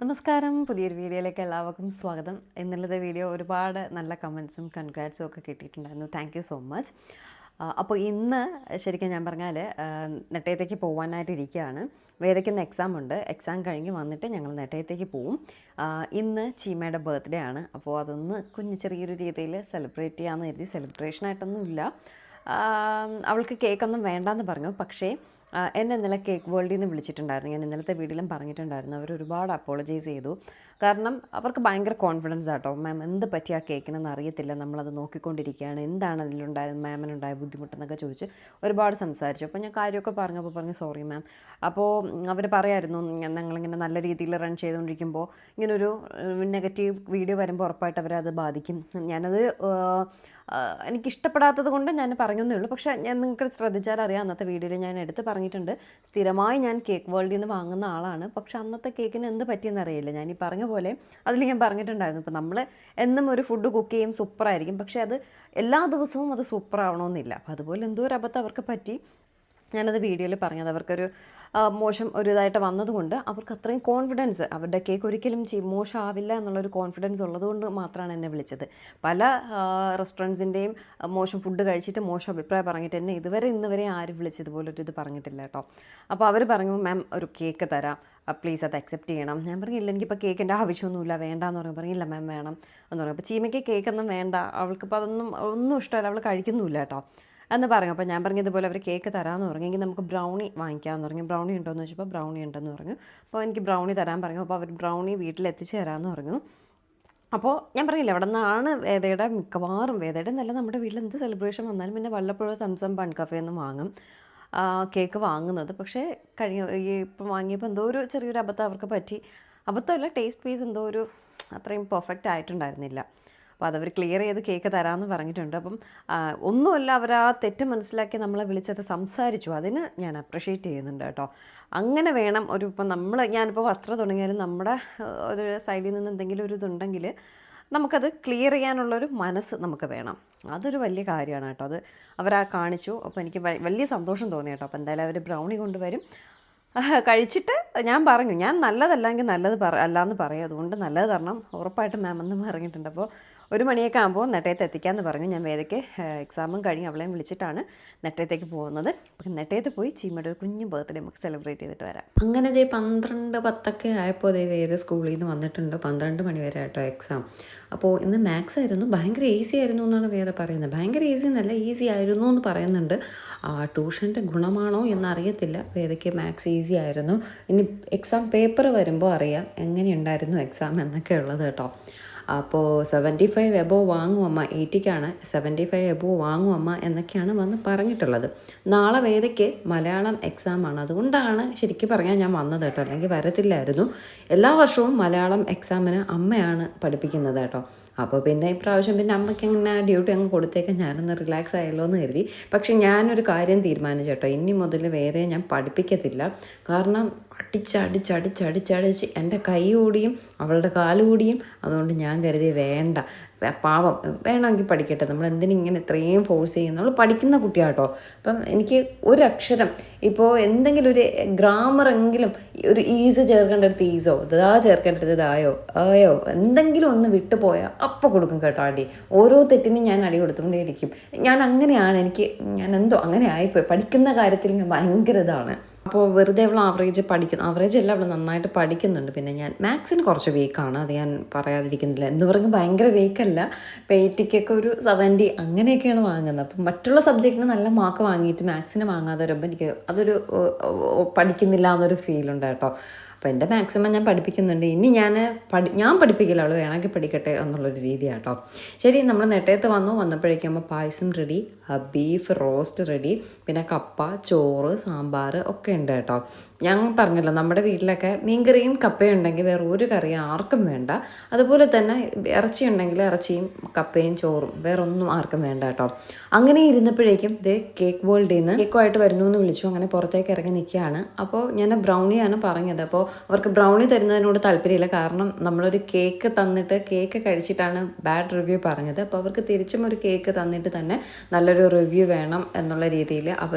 നമസ്കാരം. പുതിയൊരു വീഡിയോയിലേക്ക് എല്ലാവർക്കും സ്വാഗതം. ഇന്നലത്തെ വീഡിയോ ഒരുപാട് നല്ല കമൻസും കൺഗ്രാറ്റ്സും ഒക്കെ കിട്ടിയിട്ടുണ്ടായിരുന്നു. Thank you so much. അപ്പോൾ ഇന്ന് ശരിക്കും ഞാൻ പറഞ്ഞാൽ നെട്ടയത്തേക്ക് പോകാനായിട്ടിരിക്കുകയാണ്. വേദയ്ക്കിന്ന് എക്സാം ഉണ്ട്. എക്സാം കഴിഞ്ഞ് വന്നിട്ട് ഞങ്ങൾ നെട്ടയത്തേക്ക് പോവും. ഇന്ന് ചീമയുടെ ബർത്ത്ഡേ ആണ്. അപ്പോൾ അതൊന്ന് ചെറിയൊരു രീതിയിൽ സെലിബ്രേറ്റ് ചെയ്യാമെന്ന് കരുതി. സെലിബ്രേഷനായിട്ടൊന്നും ഇല്ല. അവൾക്ക് കേക്കൊന്നും വേണ്ടാന്ന് പറഞ്ഞു. പക്ഷേ എന്നെ ഇന്നലെ കേക്ക് വേൾഡിൽ നിന്ന് വിളിച്ചിട്ടുണ്ടായിരുന്നു. ഞാൻ ഇന്നലത്തെ വീഡിയോയിലും പറഞ്ഞിട്ടുണ്ടായിരുന്നു. അവർ ഒരുപാട് അപ്പോളജൈസ് ചെയ്തു. കാരണം അവർക്ക് ഭയങ്കര കോൺഫിഡൻസ് ആട്ടോ. മാം എന്ത് പറ്റി ആ കേക്കിനെന്ന് അറിയത്തില്ല, നമ്മളത് നോക്കിക്കൊണ്ടിരിക്കുകയാണ്, എന്താണ് അതിലുണ്ടായത്, മാമിനുണ്ടായ ബുദ്ധിമുട്ടെന്നൊക്കെ ചോദിച്ച് ഒരുപാട് സംസാരിച്ചു. അപ്പോൾ ഞാൻ കാര്യമൊക്കെ പറഞ്ഞപ്പോൾ പറഞ്ഞു സോറി മാം. അപ്പോൾ അവർ പറയായിരുന്നു ഞങ്ങളിങ്ങനെ നല്ല രീതിയിൽ റൺ ചെയ്തുകൊണ്ടിരിക്കുമ്പോൾ ഇങ്ങനൊരു നെഗറ്റീവ് വീഡിയോ വരുമ്പോൾ ഉറപ്പായിട്ട് അവരത് ബാധിക്കും. ഞാനത് എനിക്കിഷ്ടപ്പെടാത്തത് കൊണ്ട് ഞാൻ പറഞ്ഞതേ ഉള്ളൂ. പക്ഷേ ഞാൻ നിങ്ങൾക്ക് ശ്രദ്ധിച്ചാൽ അറിയാം, അന്നത്തെ വീഡിയോയിൽ ഞാൻ എടുത്ത് പറഞ്ഞിട്ടുണ്ട്, സ്ഥിരമായി ഞാൻ കേക്ക് വേൾഡിൽ നിന്ന് വാങ്ങുന്ന ആളാണ്. പക്ഷേ അന്നത്തെ കേക്കിന് എന്ത് പറ്റിയെന്ന് അറിയില്ല. ഞാൻ ഈ പറഞ്ഞ പോലെ അതിൽ ഞാൻ പറഞ്ഞിട്ടുണ്ടായിരുന്നു, ഇപ്പോൾ നമ്മൾ എന്നും ഒരു ഫുഡ് കുക്ക് ചെയ്യും, സൂപ്പറായിരിക്കും. പക്ഷേ അത് എല്ലാ ദിവസവും അത് സൂപ്പറാവണമെന്നില്ല. അപ്പോൾ അതുപോലെ എന്തോ ഒരു അബദ്ധം അവർക്ക് പറ്റി. ഞാനത് വീഡിയോയിൽ പറഞ്ഞത് അവർക്കൊരു മോശം ഒരു ഇതായിട്ട് വന്നതുകൊണ്ട് അവർക്ക് അത്രയും കോൺഫിഡൻസ്, അവരുടെ കേക്ക് ഒരിക്കലും മോശമാവില്ല എന്നുള്ളൊരു കോൺഫിഡൻസ് ഉള്ളതുകൊണ്ട് മാത്രമാണ് എന്നെ വിളിച്ചത്. പല റെസ്റ്റോറൻറ്റ്സിൻ്റെയും മോശം ഫുഡ് കഴിച്ചിട്ട് മോശം അഭിപ്രായം പറഞ്ഞിട്ട് എന്നെ ഇന്ന് വരെ ആരും വിളിച്ചതുപോലൊരു ഇത് പറഞ്ഞിട്ടില്ല കേട്ടോ. അപ്പോൾ അവർ പറഞ്ഞു മാം ഒരു കേക്ക് തരാം, പ്ലീസ് അത് അക്സെപ്റ്റ് ചെയ്യണം. ഞാൻ പറഞ്ഞില്ല എനിക്കിപ്പോൾ കേക്കിൻ്റെ ആവശ്യമൊന്നുമില്ല, വേണ്ടാന്ന് പറഞ്ഞില്ല മാം വേണം എന്ന് പറഞ്ഞു. അപ്പോൾ ചീമയ്ക്ക് കേക്കൊന്നും വേണ്ട, അവൾക്കിപ്പോൾ ഒന്നും ഇഷ്ടമല്ല, അവൾ കഴിക്കുന്നുമില്ല കേട്ടോ എന്ന് പറഞ്ഞു. അപ്പോൾ ഞാൻ പറഞ്ഞതുപോലെ അവർ കേക്ക് തരാമെന്ന് പറഞ്ഞു. എങ്കിൽ നമുക്ക് ബ്രൗണി വാങ്ങിക്കാമെന്ന് പറഞ്ഞു. ബ്രൗണി ഉണ്ടോയെന്ന് ചോദിച്ചപ്പോൾ ബ്രൗണി ഉണ്ടെന്ന് പറഞ്ഞു. അപ്പോൾ എനിക്ക് ബ്രൗണി തരാൻ പറഞ്ഞു. അപ്പോൾ അവർ ബ്രൗണി വീട്ടിലെത്തിച്ച് തരാമെന്ന് പറഞ്ഞു. അപ്പോൾ ഞാൻ പറഞ്ഞില്ല, അവിടെ നിന്നാണ് വേദയുടെ മിക്കവാറും, വേദയുടെ നല്ല നമ്മുടെ വീട്ടിൽ എന്ത് സെലിബ്രേഷൻ വന്നാലും പിന്നെ വല്ലപ്പോഴും സംസം ബൺ കഫേ നിന്ന് വാങ്ങും കേക്ക് വാങ്ങുന്നത്. പക്ഷേ ഇപ്പം വാങ്ങിയപ്പോൾ എന്തോ ഒരു ചെറിയൊരു അബദ്ധം അവർക്ക് പറ്റി. അബദ്ധമല്ല, ടേസ്റ്റ് പീസ് എന്തോ ഒരു അത്രയും പെർഫെക്റ്റ് ആയിട്ടുണ്ടായിരുന്നില്ല. അപ്പോൾ അതവർ ക്ലിയർ ചെയ്ത് കേക്ക് തരാമെന്ന് പറഞ്ഞിട്ടുണ്ട്. അപ്പം ഒന്നുമല്ല, അവർ ആ തെറ്റ് മനസ്സിലാക്കി നമ്മളെ വിളിച്ചത് സംസാരിച്ചു. അതിന് ഞാൻ അപ്രിഷ്യേറ്റ് ചെയ്യുന്നുണ്ട് കേട്ടോ. അങ്ങനെ വേണം ഇപ്പം ഞാനിപ്പോൾ വസ്ത്രം തുടങ്ങിയാലും നമ്മുടെ ഒരു സൈഡിൽ നിന്ന് എന്തെങ്കിലും ഒരു ഇതുണ്ടെങ്കിൽ നമുക്കത് ക്ലിയർ ചെയ്യാനുള്ളൊരു മനസ്സ് നമുക്ക് വേണം. അതൊരു വലിയ കാര്യമാണ് കേട്ടോ. അത് അവരാ കാണിച്ചു. അപ്പോൾ എനിക്ക് വലിയ സന്തോഷം തോന്നി കേട്ടോ. അപ്പോൾ എന്തായാലും അവർ ബ്രൗണി കൊണ്ടുവരും. കഴിച്ചിട്ട് ഞാൻ പറഞ്ഞു ഞാൻ നല്ലതല്ലെങ്കിൽ നല്ലത് അല്ലാന്ന് പറയും, അതുകൊണ്ട് നല്ലത് തരണം ഉറപ്പായിട്ടും മാം എന്ന് പറഞ്ഞിട്ടുണ്ട്. അപ്പോൾ 1 മണിയൊക്കെ ആകുമ്പോൾ നെട്ടയത്ത് എത്തിക്കാമെന്ന് പറഞ്ഞു. ഞാൻ വേദയ്ക്ക് എക്സാമും കഴിഞ്ഞ് അവളെയും വിളിച്ചിട്ടാണ് നെട്ടയത്തേക്ക് പോകുന്നത്. അപ്പം നെട്ടയത്ത് പോയി ചീമയുടെ ഒരു കുഞ്ഞു ബർത്ത്ഡേ നമുക്ക് സെലിബ്രേറ്റ് ചെയ്തിട്ട് വരാം. അങ്ങനെ 12:10 ആയപ്പോൾ വേദ സ്കൂളിൽ നിന്ന് വന്നിട്ടുണ്ട്. 12 മണി വരെ ആയിട്ടോ എക്സാം. അപ്പോൾ ഇന്ന് മാത്സ് ആയിരുന്നു. ഭയങ്കര ഈസി ആയിരുന്നു എന്നാണ് വേദ പറയുന്നത്. ഭയങ്കര ഈസി എന്നല്ല, ഈസി ആയിരുന്നു എന്ന് പറയുന്നുണ്ട്. ട്യൂഷൻ്റെ ഗുണമാണോ എന്നറിയത്തില്ല. വേദയ്ക്ക് മാത്സ് ഈസി ആയിരുന്നു. ഇനി എക്സാം പേപ്പർ വരുമ്പോൾ അറിയാം എങ്ങനെയുണ്ടായിരുന്നു എക്സാം എന്നൊക്കെ ഉള്ളത് കേട്ടോ. അപ്പോൾ 75 എബോവ് വാങ്ങും അമ്മ, 80ക്കാണ് 75 എബോവ് വാങ്ങും അമ്മ എന്നൊക്കെയാണ് വന്ന് പറഞ്ഞിട്ടുള്ളത്. നാളെ വേദയ്ക്ക് മലയാളം എക്സാമാണ്. അതുകൊണ്ടാണ് ശരിക്കും പറഞ്ഞാൽ ഞാൻ വന്നത് കേട്ടോ, അല്ലെങ്കിൽ വരത്തില്ലായിരുന്നു. എല്ലാ വർഷവും മലയാളം എക്സാമിന് അമ്മയാണ് പഠിപ്പിക്കുന്നത് കേട്ടോ. അപ്പോൾ പിന്നെ ഇപ്രാവശ്യം പിന്നെ അമ്മയ്ക്ക് അങ്ങനെ ഡ്യൂട്ടി അങ്ങ് കൊടുത്തേക്കാൻ ഞാനൊന്ന് റിലാക്സ് ആയല്ലോ എന്ന് കരുതി. പക്ഷെ ഞാനൊരു കാര്യം തീരുമാനിച്ചു കേട്ടോ, ഇനി മുതൽ വേറെ ഞാൻ പഠിപ്പിക്കത്തില്ല. കാരണം അടിച്ചടിച്ച് എൻ്റെ കൈ ഓടിയും അവളുടെ കാലുകൂടിയും. അതുകൊണ്ട് ഞാൻ കരുതി വേണ്ട, പാവം വേണമെങ്കിൽ പഠിക്കട്ടെ, നമ്മൾ എന്തിനിങ്ങനെ ഇത്രയും ഫോഴ്സ് ചെയ്യും, നമ്മൾ പഠിക്കുന്ന കുട്ടിയാട്ടോ. അപ്പം എനിക്ക് ഒരു അക്ഷരം ഇപ്പോൾ എന്തെങ്കിലും ഒരു ഗ്രാമറെങ്കിലും ഒരു ഈസ് ചേർക്കേണ്ടടുത്ത് ഈസോ, ഇതാ ചേർക്കേണ്ടടുത്ത് ഇതായോ ആയോ എന്തെങ്കിലും ഒന്ന് വിട്ടുപോയാൽ അപ്പം കൊടുക്കും കേട്ടോ അടി. ഓരോ തെറ്റിനും ഞാൻ അടി കൊടുത്തുകൊണ്ടേയിരിക്കും. ഞാൻ അങ്ങനെയാണ്, ഞാൻ എന്തോ അങ്ങനെ ആയിപ്പോയി. പഠിക്കുന്ന കാര്യത്തിൽ ഞാൻ ഭയങ്കര ഇതാണ്. അപ്പോൾ വെറുതെ അവൾ ആവറേജ് അല്ല, അവൾ നന്നായിട്ട് പഠിക്കുന്നുണ്ട്. പിന്നെ ഞാൻ മാത്സിന് കുറച്ച് വീക്കാണ്, അത് ഞാൻ പറയാതിരിക്കുന്നില്ല. എന്ന് പറഞ്ഞാൽ ഭയങ്കര വീക്കല്ല, പേറ്റിക്കൊക്കെ ഒരു 70 അങ്ങനെയൊക്കെയാണ് വാങ്ങുന്നത്. അപ്പം മറ്റുള്ള സബ്ജക്റ്റിന് നല്ല മാർക്ക് വാങ്ങിയിട്ട് മാത്സിന് വാങ്ങാതെ വരുമ്പോൾ എനിക്ക് അതൊരു പഠിക്കുന്നില്ല എന്നൊരു ഫീലുണ്ട് കേട്ടോ. അപ്പോൾ എൻ്റെ മാക്സിമം ഞാൻ പഠിപ്പിക്കുന്നുണ്ട്. ഇനി ഞാൻ പഠിപ്പിക്കില്ല, അവൾ വേണമെങ്കിൽ പഠിക്കട്ടെ എന്നുള്ളൊരു രീതിയാണ് കേട്ടോ. ശരി, നമ്മൾ നെട്ടയത്ത് വന്നപ്പോഴേക്കും പായസം റെഡി, ബീഫ് റോസ്റ്റ് റെഡി, പിന്നെ കപ്പ, ചോറ്, സാമ്പാർ ഒക്കെ ഉണ്ട് കേട്ടോ. ഞാൻ പറഞ്ഞല്ലോ, നമ്മുടെ വീട്ടിലൊക്കെ മീൻകറിയും കപ്പയും ഉണ്ടെങ്കിൽ വേറെ ഒരു കറി ആർക്കും വേണ്ട. അതുപോലെ തന്നെ ഇറച്ചി ഉണ്ടെങ്കിൽ ഇറച്ചിയും കപ്പയും ചോറും വേറെ ഒന്നും ആർക്കും വേണ്ട കേട്ടോ. അങ്ങനെ ഇരുന്നപ്പോഴേക്കും കേക്ക് വേൾഡിൽ നിന്ന് കേക്കുമായിട്ട് വരുന്നു എന്ന് വിളിച്ചു. അങ്ങനെ പുറത്തേക്ക് ഇറങ്ങി നിൽക്കുകയാണ്. അപ്പോൾ ഞാൻ ബ്രൗണിയാണ് പറഞ്ഞത്. അപ്പോൾ അവർക്ക് ബ്രൗണി തരുന്നതിനോട് താല്പര്യമില്ല. കാരണം നമ്മളൊരു കേക്ക് തന്നിട്ട് കേക്ക് കഴിച്ചിട്ടാണ് ബാഡ് റിവ്യൂ പറഞ്ഞത്. അപ്പോൾ അവർക്ക് തിരിച്ചും ഒരു കേക്ക് തന്നിട്ട് തന്നെ നല്ലൊരു റിവ്യൂ വേണം എന്നുള്ള രീതിയിൽ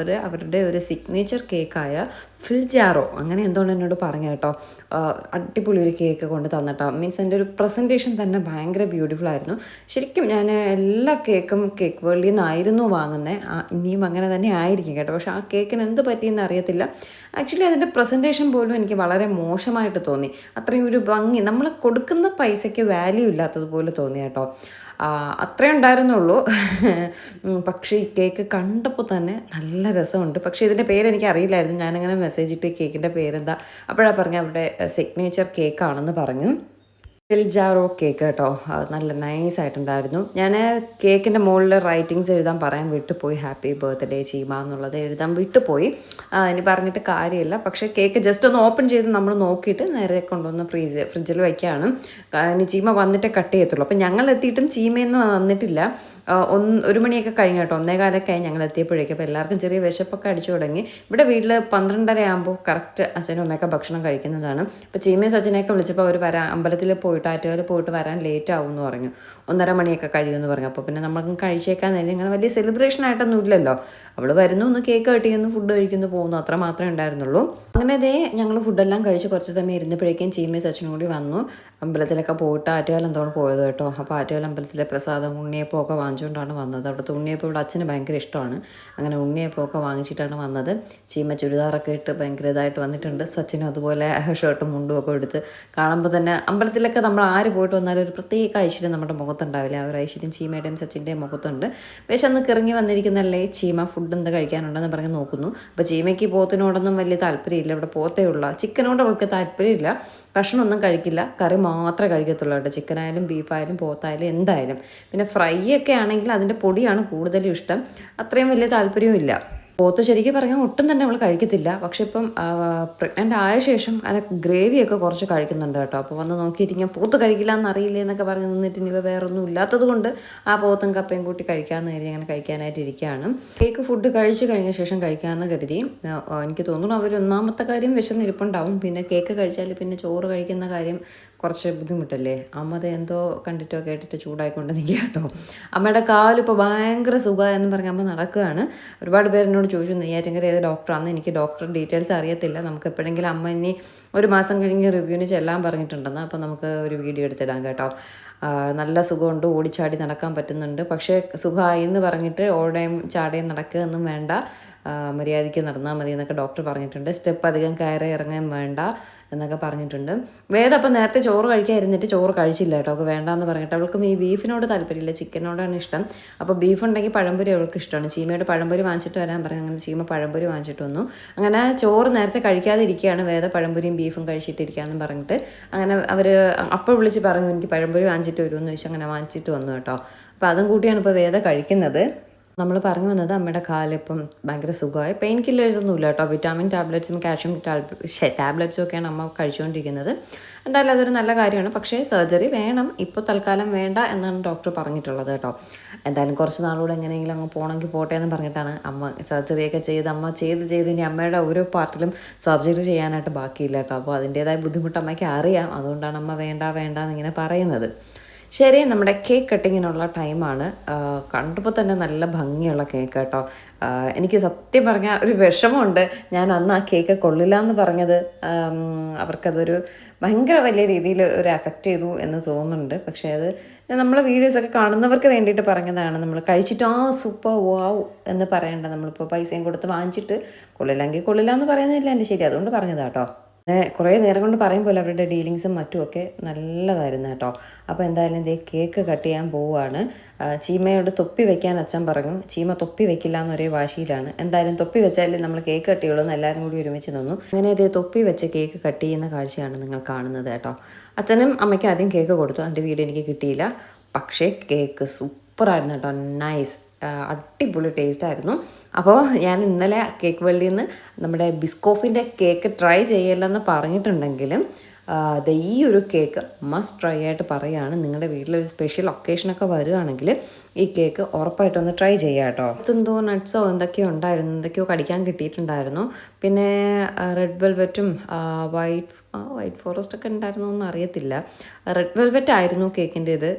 അവരുടെ ഒരു സിഗ്നേച്ചർ കേക്കായ ഫിൽജാറോ അങ്ങനെ എന്തുകൊണ്ട് എന്നോട് പറഞ്ഞു കേട്ടോ. അടിപൊളി ഒരു കേക്ക് കൊണ്ട് തന്നിട്ടോ. മീൻസ് എൻ്റെ ഒരു പ്രസൻറ്റേഷൻ തന്നെ ഭയങ്കര ബ്യൂട്ടിഫുൾ ആയിരുന്നു. ശരിക്കും ഞാൻ എല്ലാ കേക്കും കേക്ക് വേൾഡിൽ നിന്നായിരുന്നു വാങ്ങുന്നത്. ഇനിയും അങ്ങനെ തന്നെ ആയിരിക്കും കേട്ടോ. പക്ഷേ ആ കേക്കിന് എന്ത് പറ്റിയെന്ന് അറിയത്തില്ല. ആക്ച്വലി അതിൻ്റെ പ്രസൻറ്റേഷൻ പോലും എനിക്ക് വളരെ മോശമായിട്ട് തോന്നി. അത്രയും ഒരു ഭംഗി, നമ്മൾ കൊടുക്കുന്ന പൈസയ്ക്ക് വാല്യൂ ഇല്ലാത്തതുപോലെ തോന്നി കേട്ടോ. അത്രേ ഉണ്ടായിരുന്നുള്ളൂ. പക്ഷേ ഈ കേക്ക് കണ്ടപ്പോൾ തന്നെ നല്ല രസമുണ്ട്. പക്ഷേ ഇതിൻ്റെ പേരെനിക്ക് അറിയില്ലായിരുന്നു. ഞാനങ്ങനെ മെസ്സേജ് ഇട്ട് കേക്കിൻ്റെ പേരെന്താ, അപ്പോഴാണ് പറഞ്ഞു അവിടെ സിഗ്നേച്ചർ കേക്കാണെന്ന് പറഞ്ഞു. ഫിൽജാറോ കേക്ക് കേട്ടോ. നല്ല നൈസായിട്ടുണ്ടായിരുന്നു. ഞാൻ കേക്കിൻ്റെ മുകളിൽ റൈറ്റിങ്സ് എഴുതാൻ പറയാൻ വിട്ടുപോയി. ഹാപ്പി ബർത്ത്ഡേ ചീമ എന്നുള്ളത് എഴുതാൻ വിട്ടുപോയി. ഇനി പറഞ്ഞിട്ട് കാര്യമില്ല. പക്ഷേ കേക്ക് ജസ്റ്റ് ഒന്ന് ഓപ്പൺ ചെയ്ത് നമ്മൾ നോക്കിയിട്ട് നേരെ കൊണ്ടുവന്ന് ഫ്രിഡ്ജിൽ വയ്ക്കുകയാണ്. ഇനി ചീമ വന്നിട്ടേ കട്ട് ചെയ്യത്തുള്ളൂ. അപ്പം ഞങ്ങൾ എത്തിയിട്ടും ചീമയൊന്നും വന്നിട്ടില്ല. 1 മണിയൊക്കെ കഴിഞ്ഞു കേട്ടോ. 1:15 ഞങ്ങൾ എത്തിയപ്പോഴേക്കും. അപ്പോൾ എല്ലാവർക്കും ചെറിയ വിശപ്പൊക്കെ അടിച്ചു തുടങ്ങി. ഇവിടെ വീട്ടിൽ 12:30 ആകുമ്പോൾ കറക്റ്റ് അച്ഛനും അമ്മയൊക്കെ ഭക്ഷണം കഴിക്കുന്നതാണ്. അപ്പോൾ ചീമയും സച്ചിനെയൊക്കെ വിളിച്ചപ്പോൾ അവർ അമ്പലത്തിൽ പോയിട്ട് ആറ്റുകാൽ പോയിട്ട് വരാൻ ലേറ്റ് ആവും എന്ന് പറഞ്ഞു. 1:30 മണിയൊക്കെ കഴിയുമെന്ന് പറഞ്ഞു. അപ്പോൾ പിന്നെ നമുക്ക് കഴിച്ചേക്കാൻ നേരം ഇങ്ങനെ വലിയ സെലിബ്രേഷൻ ആയിട്ടൊന്നും ഇല്ലല്ലോ. അവൾ വരുന്നു, ഒന്ന് കേക്ക് കട്ട് ചെയ്യുന്നു, ഫുഡ് കഴിക്കുന്നു, പോകുന്നു, അത്ര മാത്രമേ ഉണ്ടായിരുന്നുള്ളൂ. അങ്ങനെ ഞങ്ങൾ ഫുഡെല്ലാം കഴിച്ച് കുറച്ച് സമയം ഇരുന്നപ്പോഴേക്കും ചീമയും സച്ചിനും കൂടി വന്നു. അമ്പലത്തിലൊക്കെ പോയിട്ട് ആറ്റുകാൽ എന്തോണം പോയത് കേട്ടോ. അപ്പോൾ ആറ്റുകാൽ അമ്പലത്തിലെ പ്രസാദം ഉണ്ണിയപ്പമൊക്കെ വാങ്ങിച്ചുകൊണ്ടാണ് വന്നത്. അവിടുത്തെ ഉണ്ണിയപ്പം ഇവിടെ അച്ഛന് ഭയങ്കര ഇഷ്ടമാണ്. അങ്ങനെ ഉണ്ണിയപ്പമൊക്കെ വാങ്ങിച്ചിട്ടാണ് വന്നത്. ചീമ ചുരിദാറൊക്കെ ഇട്ട് ഭയങ്കര ഇതായിട്ട് വന്നിട്ടുണ്ട്. സച്ചിനും അതുപോലെ ഷർട്ടും മുണ്ടും ഒക്കെ എടുത്ത് കാണുമ്പോൾ തന്നെ അമ്പലത്തിലൊക്കെ നമ്മൾ ആര് പോയിട്ട് വന്നാലും ഒരു പ്രത്യേക ഐശ്വര്യം നമ്മുടെ മുഖത്തുണ്ടാവില്ല. ആ ഒരു ഐശ്വര്യം ചീമയുടെയും സച്ചിൻ്റെയും മുഖത്തുണ്ട്. പക്ഷെ അന്ന് കിറങ്ങി വന്നിരിക്കുന്നല്ലേ ചീമ ഫുഡ് എന്താ കഴിക്കാനുണ്ടെന്ന് പറഞ്ഞ് നോക്കുന്നു. അപ്പോൾ ചീമയ്ക്ക് പോത്തിനോടൊന്നും വലിയ താല്പര്യമില്ല. ഇവിടെ പോത്തേ ഉള്ള. ചിക്കനോട് അവൾക്ക് താല്പര്യമില്ല. കഷ്ണമൊന്നും കഴിക്കില്ല, കറി മാത്രമേ കഴിക്കത്തുള്ളൂ കേട്ടോ. ചിക്കനായാലും ബീഫായാലും പോത്തായാലും എന്തായാലും. പിന്നെ ഫ്രൈ ഒക്കെ ആണെങ്കിൽ അതിൻ്റെ പൊടിയാണ് കൂടുതലും ഇഷ്ടം. അത്രയും വലിയ താല്പര്യവും ഇല്ല. പോത്ത് ശരിക്കും പറഞ്ഞാൽ ഒട്ടും തന്നെ അവൾ കഴിക്കത്തില്ല. പക്ഷെ ഇപ്പം പ്രഗ്നൻ്റ് ആയ ശേഷം അത് ഗ്രേവിയൊക്കെ കുറച്ച് കഴിക്കുന്നുണ്ട് കേട്ടോ. അപ്പോൾ വന്ന് നോക്കിയിട്ട് ഞാൻ പോത്ത് കഴിക്കില്ല എന്നറിയില്ല എന്നൊക്കെ പറഞ്ഞ് നിന്നിട്ട് ഇനി വേറൊന്നും ഇല്ലാത്തത് കൊണ്ട് ആ പോത്തും കപ്പയും കൂട്ടി കഴിക്കാമെന്ന് കരുതി അങ്ങനെ കഴിക്കാനായിട്ട് ഇരിക്കുകയാണ്. കേക്ക് ഫുഡ് കഴിച്ച് കഴിഞ്ഞ ശേഷം കഴിക്കാമെന്ന് കരുതി. എനിക്ക് തോന്നുന്നു അവർ ഒന്നാമത്തെ കാര്യം വിശന്നിരിപ്പുണ്ടാവും. പിന്നെ കേക്ക് കഴിച്ചാൽ പിന്നെ ചോറ് കഴിക്കുന്ന കാര്യം കുറച്ച് ബുദ്ധിമുട്ടല്ലേ. അമ്മത് എന്തോ കണ്ടിട്ടോ കേട്ടിട്ടോ ചൂടായിക്കൊണ്ട് നിൽക്കുക കേട്ടോ. അമ്മയുടെ കാലിപ്പോൾ ഭയങ്കര സുഖമായെന്ന് പറഞ്ഞ് അമ്മ നടക്കുകയാണ്. ഒരുപാട് പേര് എന്നോട് ചോദിച്ചു നെയ്യാറ്റിൻകര ഏത് ഡോക്ടറാണെന്ന്. എനിക്ക് ഡോക്ടർ ഡീറ്റെയിൽസ് അറിയത്തില്ല. നമുക്ക് എപ്പോഴെങ്കിലും അമ്മ ഇനി 1 മാസം കഴിഞ്ഞ് റിവ്യൂവിന് ചെല്ലാൻ പറഞ്ഞിട്ടുണ്ടെന്ന്. അപ്പോൾ നമുക്ക് ഒരു വീഡിയോ എടുത്തിടാം കേട്ടോ. നല്ല സുഖമുണ്ട്, ഓടിച്ചാടി നടക്കാൻ പറ്റുന്നുണ്ട്. പക്ഷേ സുഖമായി എന്ന് പറഞ്ഞിട്ട് ഓടയും ചാടയും നടക്കുകയൊന്നും വേണ്ട, മര്യാദയ്ക്ക് നടന്നാൽ മതി എന്നൊക്കെ ഡോക്ടർ പറഞ്ഞിട്ടുണ്ട്. സ്റ്റെപ്പ് അധികം കയറി ഇറങ്ങാൻ വേണ്ട എന്നൊക്കെ പറഞ്ഞിട്ടുണ്ട്. വേദ അപ്പം നേരത്തെ ചോറ് കഴിക്കാൻ ഇരുന്നിട്ട് ചോറ് കഴിച്ചില്ല കേട്ടോ. അവൾക്ക് വേണ്ടാന്ന് പറഞ്ഞിട്ട്. അവൾക്കും ഈ ബീഫിനോട് താല്പര്യമില്ല, ചിക്കനോടാണ് ഇഷ്ടം. അപ്പോൾ ബീഫ് ഉണ്ടെങ്കിൽ പഴംപൊരി അവൾക്ക് ഇഷ്ടമാണ്. ചീമയുടെ പഴംപൊരി വാങ്ങിച്ചിട്ട് വരാൻ പറഞ്ഞു. അങ്ങനെ ചീമ പഴംപൊരി വാങ്ങിച്ചിട്ട് വന്നു. അങ്ങനെ ചോറ് നേരത്തെ കഴിക്കാതെ ഇരിക്കുകയാണ്. വേദ പഴംപൊരിയും ബീഫും കഴിച്ചിട്ടിരിക്കുകയെന്ന് പറഞ്ഞിട്ട് അങ്ങനെ അവർ അപ്പോൾ വിളിച്ച് പറഞ്ഞു എനിക്ക് പഴംപൊരി വാങ്ങിച്ചിട്ട് വരുമെന്ന് ചോദിച്ചാൽ അങ്ങനെ വാങ്ങിച്ചിട്ട് വന്നു കേട്ടോ. അപ്പോൾ അതും കൂട്ടിയാണ് ഇപ്പോൾ വേദ കഴിക്കുന്നത്. നമ്മൾ പറഞ്ഞു വന്നത് അമ്മയുടെ കാലിപ്പം ഭയങ്കര സുഖമായി. പെയിൻ കില്ലേഴ്സ് ഒന്നും ഇല്ല കേട്ടോ. വിറ്റാമിൻ ടാബ്ലറ്റ്സും കാൽഷ്യം ടാബ്ലറ്റ്സും ഒക്കെയാണ് അമ്മ കഴിച്ചുകൊണ്ടിരിക്കുന്നത്. എന്തായാലും അതൊരു നല്ല കാര്യമാണ്. പക്ഷേ സർജറി വേണം, ഇപ്പോൾ തൽക്കാലം വേണ്ട എന്നാണ് ഡോക്ടർ പറഞ്ഞിട്ടുള്ളത് കേട്ടോ. എന്തായാലും കുറച്ച് നാളുകൂടെ എങ്ങനെയെങ്കിലും അങ്ങ് പോകണമെങ്കിൽ പോട്ടെ എന്ന് പറഞ്ഞിട്ടാണ് അമ്മ സർജറിയൊക്കെ ചെയ്ത് അമ്മ ചെയ്ത് ഇനി അമ്മയുടെ ഓരോ പാർട്ടിലും സർജറി ചെയ്യാനായിട്ട് ബാക്കിയില്ല കേട്ടോ. അപ്പോൾ അതിൻ്റേതായ ബുദ്ധിമുട്ട് അമ്മയ്ക്ക് അറിയാം. അതുകൊണ്ടാണ് അമ്മ വേണ്ട എന്നിങ്ങനെ പറയുന്നത്. ശരി, നമ്മുടെ കേക്ക് കട്ടിങ്ങിനുള്ള ടൈമാണ്. കണ്ടപ്പോൾ തന്നെ നല്ല ഭംഗിയുള്ള കേക്ക് കേട്ടോ. എനിക്ക് സത്യം പറഞ്ഞാൽ ഒരു വിഷമമുണ്ട്. ഞാൻ അന്ന് ആ കേക്ക് കൊള്ളില്ല എന്ന് പറഞ്ഞത് അവർക്കതൊരു ഭയങ്കര വലിയ രീതിയിൽ ഒരു എഫക്റ്റ് ചെയ്തു എന്ന് തോന്നുന്നുണ്ട്. പക്ഷേ അത് നമ്മൾ വീഡിയോസൊക്കെ കാണുന്നവർക്ക് വേണ്ടിയിട്ട് പറഞ്ഞതാണ്. നമ്മൾ കഴിച്ചിട്ട് സൂപ്പർ വാവ് എന്ന് പറയണ്ട. നമ്മളിപ്പോൾ പൈസയും കൊടുത്ത് വാങ്ങിച്ചിട്ട് കൊള്ളില്ലെങ്കിൽ കൊള്ളില്ല എന്ന് പറയുന്നതില്ല എൻ്റെ ശരി. അതുകൊണ്ട് പറഞ്ഞതാണ് കേട്ടോ. കുറേ നേരം കൊണ്ട് പറയുമ്പോൾ അവരുടെ ഡീലിങ്സും മറ്റുമൊക്കെ നല്ലതായിരുന്നു കേട്ടോ. അപ്പോൾ എന്തായാലും ഇതേ കേക്ക് കട്ട് ചെയ്യാൻ പോവുകയാണ്. ചീമയോട് തൊപ്പി വെക്കാൻ അച്ഛൻ പറഞ്ഞു. ചീമ തൊപ്പി വെക്കില്ല എന്നൊരേ വാശിയിലാണ്. എന്തായാലും തൊപ്പി വെച്ചാൽ നമ്മൾ കേക്ക് കട്ട് ചെയ്യുള്ളൂ എന്ന് എല്ലാവരും കൂടി ഒരുമിച്ച് നിന്നു. അങ്ങനെ ഇതേ തൊപ്പി വെച്ച് കേക്ക് കട്ട് ചെയ്യുന്ന കാഴ്ചയാണ് നിങ്ങൾ കാണുന്നത് കേട്ടോ. അച്ഛനും അമ്മയ്ക്കും ആദ്യം കേക്ക് കൊടുത്തു. അതിൻ്റെ വീഡിയോ എനിക്ക് കിട്ടിയില്ല. പക്ഷേ കേക്ക് സൂപ്പറായിരുന്നു കേട്ടോ. നൈസ്, അടിപൊളി ടേസ്റ്റായിരുന്നു. അപ്പോൾ ഞാൻ ഇന്നലെ കേക്ക് വേൾഡിൽ നിന്ന് നമ്മുടെ ബിസ്കോഫിൻ്റെ കേക്ക് ട്രൈ ചെയ്യല്ലെന്ന് പറഞ്ഞിട്ടുണ്ടെങ്കിലും ഈ ഒരു കേക്ക് മസ്റ്റ് ട്രൈ ആയിട്ട് പറയുകയാണ്. നിങ്ങളുടെ വീട്ടിലൊരു സ്പെഷ്യൽ ഒക്കേഷനൊക്കെ വരികയാണെങ്കിൽ ഈ കേക്ക് ഉറപ്പായിട്ടൊന്ന് ട്രൈ ചെയ്യാം കേട്ടോ. എന്തോ നട്ട്സോ എന്തൊക്കെയോ ഉണ്ടായിരുന്നു, എന്തൊക്കെയോ കടിക്കാൻ കിട്ടിയിട്ടുണ്ടായിരുന്നു. പിന്നെ റെഡ് വെൽവെറ്റും വൈറ്റ് വൈറ്റ് ഫോറസ്റ്റ് ഒക്കെ ഉണ്ടായിരുന്നോ എന്ന് അറിയത്തില്ല. റെഡ് വെൽവെറ്റ് ആയിരുന്നു കേക്കിൻ്റേത്.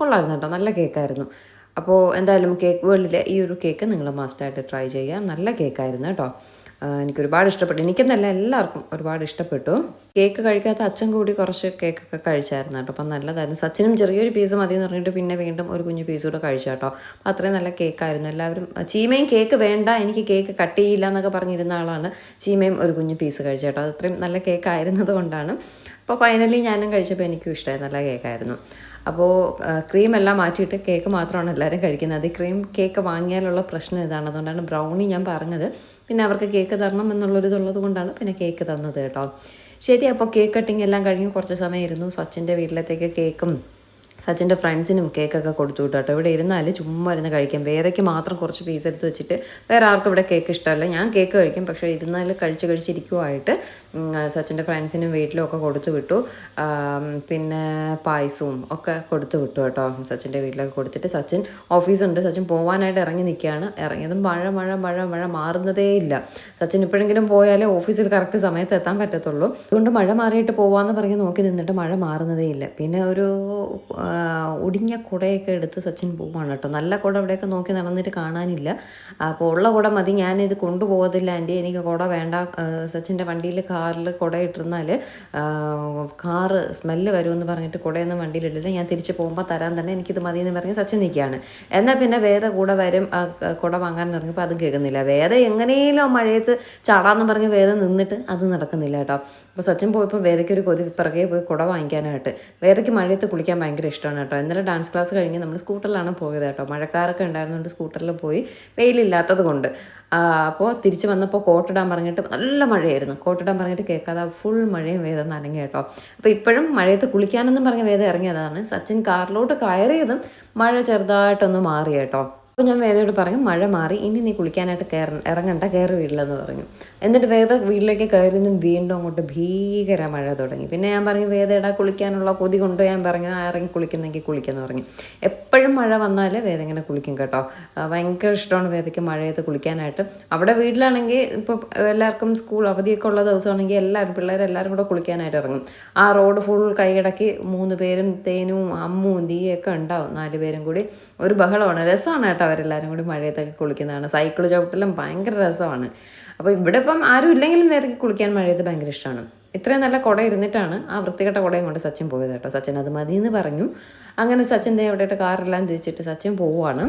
കൊള്ളായിരുന്നു കേട്ടോ, നല്ല കേക്കായിരുന്നു. അപ്പോൾ എന്തായാലും കേക്ക് വേൾഡിലെ ഈ ഒരു കേക്ക് നിങ്ങൾ മസ്റ്റായിട്ട് ട്രൈ ചെയ്യുക. നല്ല കേക്കായിരുന്നു കേട്ടോ. എനിക്കൊരുപാട് ഇഷ്ടപ്പെട്ടു. എനിക്കെന്നല്ല, എല്ലാവർക്കും ഒരുപാട് ഇഷ്ടപ്പെട്ടു. കേക്ക് കഴിക്കാത്ത അച്ഛൻ കൂടി കുറച്ച് കേക്കൊക്കെ കഴിച്ചായിരുന്നു കേട്ടോ. അപ്പം നല്ലതായിരുന്നു. സച്ചിനും ചെറിയൊരു പീസ് മതി എന്ന് പറഞ്ഞിട്ട് പിന്നെ വീണ്ടും ഒരു കുഞ്ഞു പീസ് കൂടെ കഴിച്ചു കേട്ടോ. അപ്പോൾ അത്രയും നല്ല കേക്കായിരുന്നു. എല്ലാവരും ചീമയും കേക്ക് വേണ്ട, എനിക്ക് കേക്ക് കട്ട് ചെയ്യില്ല എന്നൊക്കെ പറഞ്ഞിരുന്ന ആളാണ്. ചീമയും ഒരു കുഞ്ഞു പീസ് കഴിച്ചു കേട്ടോ. അത് അത്രയും നല്ല കേക്കായിരുന്നത് കൊണ്ടാണ്. അപ്പോൾ ഫൈനലി ഞാനും കഴിച്ചപ്പോൾ എനിക്കും ഇഷ്ടമായി. നല്ല കേക്കായിരുന്നു. അപ്പോൾ ക്രീം എല്ലാം മാറ്റിയിട്ട് കേക്ക് മാത്രമാണ് എല്ലാവരും കഴിക്കുന്നത്. ക്രീം കേക്ക് വാങ്ങിയാലുള്ള പ്രശ്നം ഇതാണ്. അതുകൊണ്ടാണ് ബ്രൗണി ഞാൻ പറഞ്ഞത്. പിന്നെ അവർക്ക് കേക്ക് തരണം എന്നുള്ളൊരിതുള്ളത് കൊണ്ടാണ് പിന്നെ കേക്ക് തന്നത് കേട്ടോ. ശരി, അപ്പോൾ കേക്ക് കട്ടിങ് എല്ലാം കഴിഞ്ഞ് കുറച്ച് സമയം ഇരുന്നു. സച്ചിൻ്റെ വീട്ടിലത്തേക്ക് കേക്കും സച്ചിൻ്റെ ഫ്രണ്ട്സിനും കേക്കൊക്കെ കൊടുത്തു വിട്ടു കേട്ടോ. ഇവിടെ ഇരുന്നാൽ ചുമ്മാ ഇരുന്ന് കഴിക്കാം. വേദയ്ക്ക് മാത്രം കുറച്ച് പീസ് എടുത്ത് വെച്ചിട്ട് വേറെ ആർക്കും ഇവിടെ കേക്ക് ഇഷ്ടമല്ല. ഞാൻ കേക്ക് കഴിക്കും, പക്ഷേ ഇരുന്നാൽ കഴിച്ചിരിക്കുമായിട്ട് സച്ചിൻ്റെ ഫ്രണ്ട്സിനും വീട്ടിലും ഒക്കെ കൊടുത്തു വിട്ടു. പിന്നെ പായസവും ഒക്കെ കൊടുത്തു വിട്ടു കേട്ടോ. സച്ചിൻ്റെ വീട്ടിലൊക്കെ കൊടുത്തിട്ട് സച്ചിൻ ഓഫീസുണ്ട്. സച്ചിൻ പോകാനായിട്ട് ഇറങ്ങി നിൽക്കുകയാണ്. ഇറങ്ങിയതും മഴ മാറുന്നതേ ഇല്ല. സച്ചിൻ ഇപ്പോഴെങ്കിലും പോയാലേ ഓഫീസിൽ കറക്റ്റ് സമയത്ത് എത്താൻ പറ്റത്തുള്ളൂ. അതുകൊണ്ട് മഴ മാറിയിട്ട് പോകാമെന്ന് പറഞ്ഞ് നോക്കി നിന്നിട്ട് മഴ മാറുന്നതേ ഇല്ല. പിന്നെ ഒരു ഒടിഞ്ഞ കുടയൊക്കെ എടുത്ത് സച്ചിൻ പോവാണ് കേട്ടോ. നല്ല കുട ഇവിടെയൊക്കെ നോക്കി നടന്നിട്ട് കാണാനില്ല. അപ്പോൾ ഉള്ള കുട മതി, ഞാനിത് കൊണ്ടുപോകത്തില്ല ആൻറ്റി, എനിക്ക് കുട വേണ്ട. സച്ചിൻ്റെ വണ്ടിയിൽ കാറിൽ കുട ഇട്ടിരുന്നാൽ കാറ് സ്മെല്ല് വരുമെന്ന് പറഞ്ഞിട്ട് കുടയൊന്നും വണ്ടിയിലിട്ടില്ല. ഞാൻ തിരിച്ച് പോകുമ്പോൾ തരാൻ തന്നെ, എനിക്കിത് മതി എന്ന് പറഞ്ഞ് സച്ചിൻ നിൽക്കുകയാണ്. എന്നാൽ പിന്നെ വേദ കൂടെ വരും കുട വാങ്ങാൻ തുടങ്ങിയപ്പോൾ അതും കേൾക്കുന്നില്ല. വേദ എങ്ങനെയും മഴയത്ത് ചാടാന്ന് പറഞ്ഞ് വേദ നിന്നിട്ട് അത് നടക്കുന്നില്ല കേട്ടോ. അപ്പോൾ സച്ചിൻ പോയപ്പോൾ വേദയ്ക്കൊരു കൊതി പിറകെ പോയി കുട വാങ്ങിക്കാനായിട്ട്. വേദയ്ക്ക് മഴയത്ത് കുളിക്കാൻ ഭയങ്കര ഇഷ്ടമാണ് കേട്ടോ. ഇന്നലെ ഡാൻസ് ക്ലാസ് കഴിഞ്ഞ് നമ്മൾ സ്കൂട്ടറിലാണ് പോയത് കേട്ടോ. മഴക്കാരൊക്കെ ഉണ്ടായിരുന്നുകൊണ്ട് സ്കൂട്ടറിൽ പോയി, വെയിലില്ലാത്തത് കൊണ്ട്. അപ്പോൾ തിരിച്ച് വന്നപ്പോൾ കോട്ടിടാൻ പറഞ്ഞിട്ട് നല്ല മഴയായിരുന്നു. കോട്ടിടാൻ പറഞ്ഞിട്ട് കേൾക്കാതെ ഫുൾ മഴയും വേദ നനഞ്ഞു കേട്ടോ. അപ്പോൾ ഇപ്പോഴും മഴയത്ത് കുളിക്കാനെന്നും പറഞ്ഞ് വേദ ഇറങ്ങിയതാണ്. സച്ചിൻ കാറിലോട്ട് കയറിയതും മഴ ചെറുതായിട്ടൊന്ന് മാറി കേട്ടോ. അപ്പോൾ ഞാൻ വേദയോട് പറഞ്ഞു, മഴ മാറി, ഇനി നീ കുളിക്കാനായിട്ട് ഇറങ്ങണ്ട, കയറി വീട്ടിലെന്ന് പറഞ്ഞു. എന്നിട്ട് വേദ വീട്ടിലേക്ക് കയറിയതും വീണ്ടും അങ്ങോട്ട് ഭീകര മഴ തുടങ്ങി. പിന്നെ ഞാൻ പറഞ്ഞു, വേദയുടെ കുളിക്കാനുള്ള കൊതി കൊണ്ട് ഞാൻ പറഞ്ഞു, ഇറങ്ങി കുളിക്കുന്നെങ്കിൽ കുളിക്കുമെന്ന് പറഞ്ഞു. എപ്പോഴും മഴ വന്നാൽ വേദ ഇങ്ങനെ കുളിക്കും കേട്ടോ. ഭയങ്കര ഇഷ്ടമാണ് വേദയ്ക്ക് മഴയത്ത് കുളിക്കാനായിട്ട്. അവിടെ വീട്ടിലാണെങ്കിൽ ഇപ്പോൾ എല്ലാവർക്കും സ്കൂൾ അവധിയൊക്കെ ഉള്ള ദിവസമാണെങ്കിൽ പിള്ളേരെല്ലാവരും കൂടെ കുളിക്കാനായിട്ട് ഇറങ്ങും. ആ റോഡ് ഫുൾ കൈയടക്കി 3 പേരും തേനും അമ്മും ദീയൊക്കെ ഉണ്ടാവും. 4 പേരും കൂടി ഒരു ബഹളമാണ്. രസമാണ് കേട്ടോ അവരെല്ലാവരും കൂടി മഴയത്തൊക്കെ കുളിക്കുന്നതാണ്. സൈക്കിൾ ചവിട്ടലും ഭയങ്കര രസമാണ്. അപ്പോൾ ഇവിടെ ഇപ്പം ആരും ഇല്ലെങ്കിലും വേദയ്ക്ക് കുളിക്കാൻ മഴയത്ത് ഭയങ്കര ഇഷ്ടമാണ്. ഇത്രയും നല്ല കുട ഇരുന്നിട്ടാണ് ആ വൃത്തികെട്ട കുടയും കൊണ്ട് സച്ചിൻ പോയത് കേട്ടോ. സച്ചിൻ അത് മതിയെന്ന് പറഞ്ഞു. അങ്ങനെ സച്ചിൻ എവിടെയായിട്ട് കാറെല്ലാം തിരിച്ചിട്ട് സച്ചിൻ പോവുകയാണ്.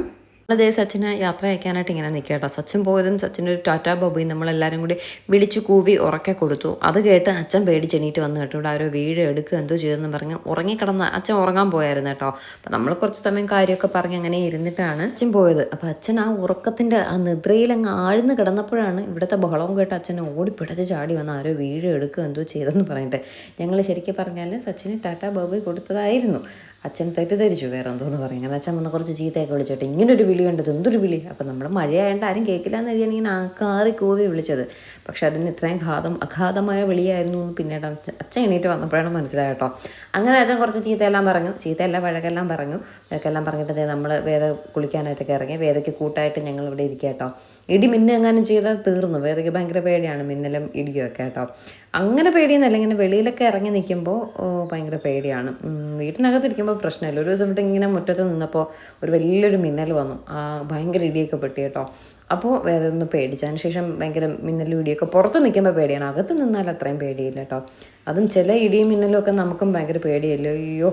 അതേ സച്ചിനെ യാത്ര അയക്കാനായിട്ട് ഇങ്ങനെ നിൽക്കുക കേട്ടോ. സച്ചിൻ പോയതും സച്ചിൻ്റെ ഒരു ടാറ്റാ ബോബി നമ്മളെല്ലാവരും കൂടി വിളിച്ചു കൂവി ഉറക്കെ കൊടുത്തു. അത് കേട്ട് അച്ഛൻ പേടിച്ചെണീറ്റ് വന്നു കേട്ടോ. ഇവിടെ ആരോ വീട് എടുക്കുക എന്തോ ചെയ്തെന്ന് പറഞ്ഞ് ഉറങ്ങിക്കിടന്ന് അച്ഛൻ ഉറങ്ങാൻ പോയായിരുന്നു കേട്ടോ. അപ്പം നമ്മൾ കുറച്ച് സമയം കാര്യമൊക്കെ പറഞ്ഞ് അങ്ങനെ ഇരുന്നിട്ടാണ് അച്ഛൻ പോയത്. അപ്പോൾ അച്ഛൻ ആ ഉറക്കത്തിൻ്റെ ആ നിദ്രയിലങ്ങ് ആഴ്ന്ന് കിടന്നപ്പോഴാണ് ഇവിടുത്തെ ബഹളവും കേട്ട് അച്ഛനെ ഓടിപ്പിടച്ച് ചാടി വന്ന് ആരോ വീട് എടുക്കുക എന്തോ ചെയ്തെന്ന് പറഞ്ഞിട്ട്. ഞങ്ങൾ ശരിക്കും പറഞ്ഞാൽ സച്ചിന് ടാറ്റാ ബോബി കൊടുത്തതായിരുന്നു. അച്ഛൻ തെറ്റിദ്ധരിച്ചു വേറെ എന്തോന്ന് പറയും. അങ്ങനെ അച്ഛൻ വന്ന് കുറച്ച് ചീത്തയൊക്കെ വിളിച്ചിട്ട് ഇങ്ങനൊരു വിളി കണ്ടത്, എന്തൊരു വിളി. അപ്പം നമ്മൾ മഴയായതുകൊണ്ട് ആരും കേൾക്കില്ല എന്ന് കരുതിയാണ് ഇങ്ങനെ കാറി കൂവി വിളിച്ചത്. പക്ഷെ അതിന് ഇത്രയും അഗാധമായ വിളിയായിരുന്നു എന്ന് പിന്നീട് അച്ഛൻ എണീറ്റ് വന്നപ്പോഴാണ് മനസ്സിലായിട്ടോ. അങ്ങനെ അച്ഛൻ കുറച്ച് ചീത്തയെല്ലാം പറഞ്ഞു. വഴക്കെല്ലാം പറഞ്ഞിട്ട് നമ്മൾ വേദ കുളിക്കാനായിട്ടൊക്കെ ഇറങ്ങി. വേദയ്ക്ക് കൂട്ടായിട്ട് ഞങ്ങൾ ഇവിടെ ഇരിക്കുക കേട്ടോ. ഇടി മിന്നെങ്ങാനും ചെയ്താൽ തീർന്നു. വേദയ്ക്ക് ഭയങ്കര പേടിയാണ് മിന്നലും ഇടിയും ഒക്കെ കേട്ടോ. അങ്ങനെ പേടിയെന്നല്ല, ഇങ്ങനെ വെളിയിലൊക്കെ ഇറങ്ങി നിൽക്കുമ്പോൾ ഭയങ്കര പേടിയാണ്. വീട്ടിനകത്തിരിക്കുമ്പോൾ പ്രശ്നമില്ല. ഒരു ദിവസം ഇവിടെ ഇങ്ങനെ മുറ്റത്ത് നിന്നപ്പോൾ ഒരു വലിയൊരു മിന്നൽ വന്നു. ഭയങ്കര ഇടിയൊക്കെ പെട്ടി കേട്ടോ. അപ്പോൾ വേറെ ഒന്ന് പേടിച്ചതിന് ശേഷം ഭയങ്കര മിന്നലും ഇടിയൊക്കെ പുറത്ത് നിൽക്കുമ്പോൾ പേടിയാണ്. അകത്ത് നിന്നാൽ അത്രയും പേടിയില്ല കേട്ടോ. അതും ചില ഇടിയും മിന്നലും ഒക്കെ നമുക്കും ഭയങ്കര പേടിയല്ലോ. അയ്യോ.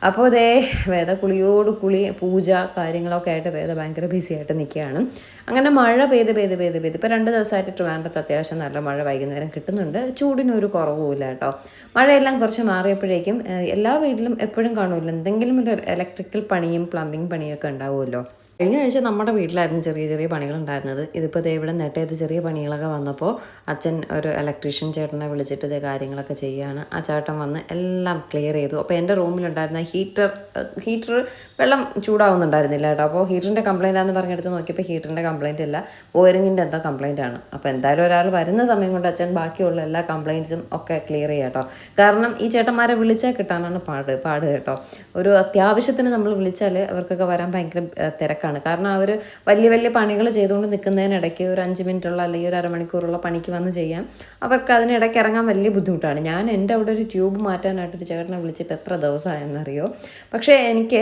അപ്പോൾ അതേ വേദ കുളിയോട് കുളി പൂജ കാര്യങ്ങളൊക്കെ ആയിട്ട് വേദ ഭയങ്കര ബിസി ആയിട്ട് നിൽക്കുകയാണ്. അങ്ങനെ മഴ പെയ്ത് ഇപ്പോൾ 2 ദിവസമായിട്ട് ട്രിവാൻഡ്രത്ത് അത്യാവശ്യം നല്ല മഴ വൈകുന്നേരം കിട്ടുന്നുണ്ട്. ചൂടിനൊരു കുറവുമില്ല കേട്ടോ. മഴയെല്ലാം കുറച്ച് മാറിയപ്പോഴേക്കും എല്ലാ വീട്ടിലും എപ്പോഴും കാണുമല്ലോ എന്തെങ്കിലും ഒരു ഇലക്ട്രിക്കൽ പണിയും പ്ലംബിംഗ് പണിയൊക്കെ ഉണ്ടാവുമല്ലോ. കഴിഞ്ഞ ആഴ്ച നമ്മുടെ വീട്ടിലായിരുന്നു ചെറിയ പണികളുണ്ടായിരുന്നത്. ഇതിപ്പോൾ ഇവിടെ നെട്ടേത് ചെറിയ പണികളൊക്കെ വന്നപ്പോൾ അച്ഛൻ ഒരു ഇലക്ട്രീഷ്യൻ ചേട്ടനെ വിളിച്ചിട്ട് ഇത് കാര്യങ്ങളൊക്കെ ചെയ്യുകയാണ്. ആ ചേട്ടൻ വന്ന് എല്ലാം ക്ലിയർ ചെയ്തു. അപ്പോൾ എൻ്റെ റൂമിലുണ്ടായിരുന്ന ഹീറ്റർ വെള്ളം ചൂടാവുന്നുണ്ടായിരുന്നില്ല കേട്ടോ. അപ്പോൾ ഹീറ്ററിൻ്റെ കംപ്ലയിൻ്റ് ആണെന്ന് പറഞ്ഞെടുത്ത് നോക്കിയപ്പോൾ ഹീറ്ററിൻ്റെ കംപ്ലയിൻ്റ് അല്ല, വയറിങ്ങിൻ്റെ എന്തോ കംപ്ലയിൻ്റ് ആണ്. അപ്പോൾ എന്തായാലും ഒരാൾ വരുന്ന സമയം കൊണ്ട് അച്ഛൻ ബാക്കിയുള്ള എല്ലാ കംപ്ലയിൻറ്റ്സും ഒക്കെ ക്ലിയർ ചെയ്യാം കേട്ടോ. കാരണം ഈ ചേട്ടന്മാരെ വിളിച്ചാൽ കിട്ടാനാണ് പാട് കേട്ടോ. ഒരു അത്യാവശ്യത്തിന് നമ്മൾ വിളിച്ചാൽ അവർക്കൊക്കെ വരാൻ ഭയങ്കര തിരക്കാണ്. തിരക്കാണ്. കാരണം അവർ വലിയ വലിയ പണികൾ ചെയ്തുകൊണ്ട് നിൽക്കുന്നതിനിടയ്ക്ക് ഒരു 5 മിനിറ്റുള്ള അല്ലെങ്കിൽ ഒരു അരമണിക്കൂറുള്ള പണിക്ക് വന്ന് ചെയ്യാം. അവർക്ക് അതിനിടയ്ക്ക് ഇറങ്ങാൻ വലിയ ബുദ്ധിമുട്ടാണ്. ഞാൻ എൻ്റെ അവിടെ ഒരു ട്യൂബ് മാറ്റാനായിട്ടൊരു ചേട്ടനെ വിളിച്ചിട്ട് എത്ര ദിവസമായെന്നറിയോ. പക്ഷേ എനിക്ക്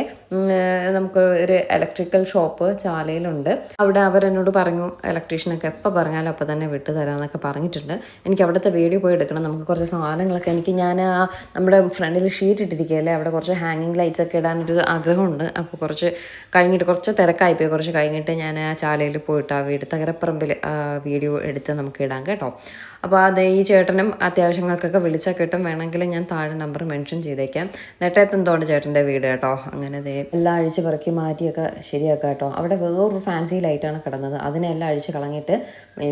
നമുക്ക് ഒരു ഇലക്ട്രിക്കൽ ഷോപ്പ് ചാലയിലുണ്ട്. അവിടെ അവരെന്നോട് പറഞ്ഞു ഇലക്ട്രീഷ്യനൊക്കെ എപ്പോൾ പറഞ്ഞാലും അപ്പോൾ തന്നെ വിട്ടു തരാമെന്നൊക്കെ പറഞ്ഞിട്ടുണ്ട്. എനിക്ക് അവിടുത്തെ വീഡിയോ പോയി എടുക്കണം. നമുക്ക് കുറച്ച് സാധനങ്ങളൊക്കെ ഞാൻ നമ്മുടെ ഫ്രണ്ടിൽ ഷീറ്റ് ഇട്ടിരിക്കുകയല്ലേ, അവിടെ കുറച്ച് ഹാങ്ങിങ് ലൈറ്റ്സ് ഒക്കെ ഇടാനൊരു ആഗ്രഹമുണ്ട്. അപ്പോൾ കുറച്ച് തിരക്കായിപ്പോയി. കുറച്ച് കഴിഞ്ഞിട്ട് ഞാൻ ആ ചാലയിൽ പോയിട്ട് ആ വീട് തകരപ്പറമ്പിൽ വീഡിയോ എടുത്ത് നമുക്ക് ഇടാം കേട്ടോ. അപ്പോൾ ഈ ചേട്ടനും അത്യാവശ്യങ്ങൾക്കൊക്കെ വിളിച്ചാൽ കിട്ടും. വേണമെങ്കിൽ ഞാൻ താഴെ നമ്പർ മെൻഷൻ ചെയ്തേക്കാം. നെട്ടയത്തെന്തോണ്ട് ചേട്ടൻ്റെ വീട് കേട്ടോ. അങ്ങനെ എല്ലാം അഴിച്ച് പറക്കി മാറ്റിയൊക്കെ ശരിയാക്കാം കേട്ടോ. അവിടെ വേറൊരു ഫാൻസി ലൈറ്റാണ് കിടന്നത്. അതിനെല്ലാം അഴിച്ച് കളഞ്ഞിട്ട്